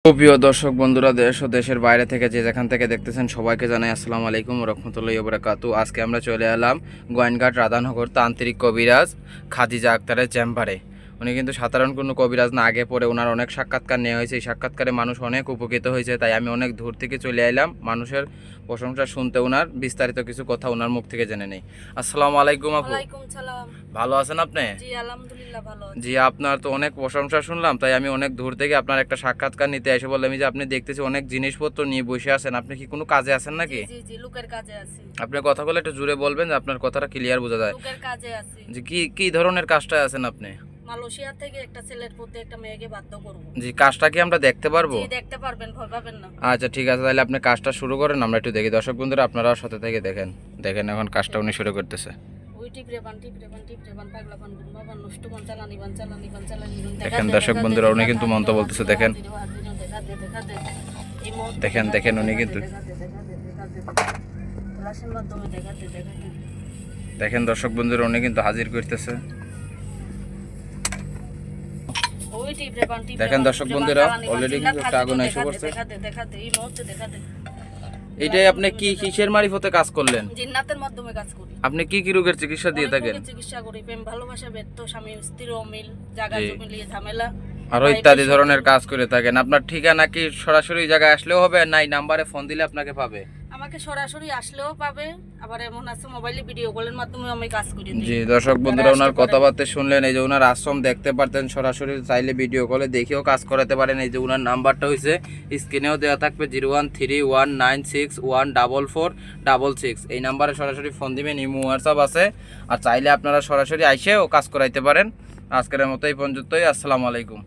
প্রিয় দর্শক বন্ধুরা, দেশ ও দেশের বাইরে থেকে যে যেখান থেকে দেখতেছেন সবাইকে জানাই আসসালামু আলাইকুম ওয়া রাহমাতুল্লাহি ওয়া বারাকাতুহু। আজকে আমরা চলে এলাম গোয়েনঘাট রাধানগর তান্ত্রিক কবিরাজ খাদিজা আক্তারের চেম্বারে। উনি কিন্তু সাধারণ কোনো কবিরাজ না, আগে পরে ওনার অনেক সাক্ষাৎকার নেওয়া হয়েছে। এই সাক্ষাৎকারে মানুষ অনেক উপকৃত হয়েছে, তাই আমি অনেক দূর থেকে চলে এলাম মানুষের প্রশংসা শুনতে, ওনার বিস্তারিত কিছু কথা ওনার মুখ থেকে জেনে নেই। আসসালামু আলাইকুম আপু। ওয়ালাইকুম সালাম। ভালো আছেন আপনি? জি আলহামদুলিল্লাহ ভালো আছি। জি, আপনার তো অনেক প্রশংসা শুনলাম, তাই আমি অনেক দূর থেকে আপনার একটা সাক্ষাৎকার নিতে এসে বললাম যে আপনি দেখতেছি অনেক জিনিসপত্র নিয়ে বসে আছেন, আপনি কি কোনো কাজে আছেন নাকি? জি জি লোকের কাজে আছি। আপনার কথাগুলো একটু জোরে বলবেন, যে আপনার কথাটা ক্লিয়ার বোঝা যায়। লোকের কাজে আছি। যে কি কি ধরনের কাজটা আছেন আপনি? মালয়েশিয়া থেকে একটা ছেলের প্রতি একটা মেয়েকে বাধ্য করব। জি, কাজটা কি আমরা দেখতে পারবো? জি দেখতে পারবেন, ভয় পাবেন না। আচ্ছা ঠিক আছে, তাহলে আপনি কাজটা শুরু করেন, আমরা একটু দেখি। দর্শক বন্ধুরা আপনারাও সাথে থেকে দেখেন দেখেন এখন কাজটা উনি শুরু করতেছে। ওই টিপরে বান পাগলা বান গুন বান নষ্ট বান চালানি বান দেখেন দর্শক বন্ধুরা, উনি কিন্তু মন্ত্র বলতেছে, দেখেন দেখেন দেখেন উনি কিন্তু দেখেন দর্শক বন্ধুরা, উনি কিন্তু হাজির করতেছে। দেখেন দর্শক বন্ধুরা, অলরেডি কিন্তু একটা আগুন এসে পড়ছে। এটাই আপনি কি কিসের মারিফতে কাজ করলেন? জিন্নাতের মাধ্যমে কাজ করি। আপনি কি কি রোগের চিকিৎসা দিয়ে থাকেন? চিকিৎসা করি, প্রেম ভালোবাসা, ব্যর্থ স্বামী স্ত্রীর অমিল, জায়গা জমি নিয়ে ঝামেলা, আরো ইত্যাদি ধরনের কাজ করে থাকেন। আপনার ঠিকানা কি সরাসরি জায়গায় আসলেও হবে, নাই নাম্বারে ফোন দিলে আপনাকে পাবে? আমাকে সরাসরি আসলেও পাবে, আবার এমন আছে মোবাইলে ভিডিও কলের মাধ্যমে আমি কাজ করি। জি দর্শক বন্ধুরা, ওনার কথাবার্তা শুনলেন। এই যে ওনার আশ্রম দেখতে পারতেন, সরাসরি চাইলে ভিডিও কলে দেখেও কাজ করাতে পারেন। এই যে ওনার নাম্বারটা হয়েছে স্ক্রিনেও দেওয়া থাকবে 0131961446। এই নাম্বারে সরাসরি ফোন দিবেন, ইমো হোয়াটসঅ্যাপ আছে। আর চাইলে আপনারা সরাসরি আইসেও কাজ করাইতে পারেন। আজকের মতো এই পর্যন্তই। আসসালামু আলাইকুম।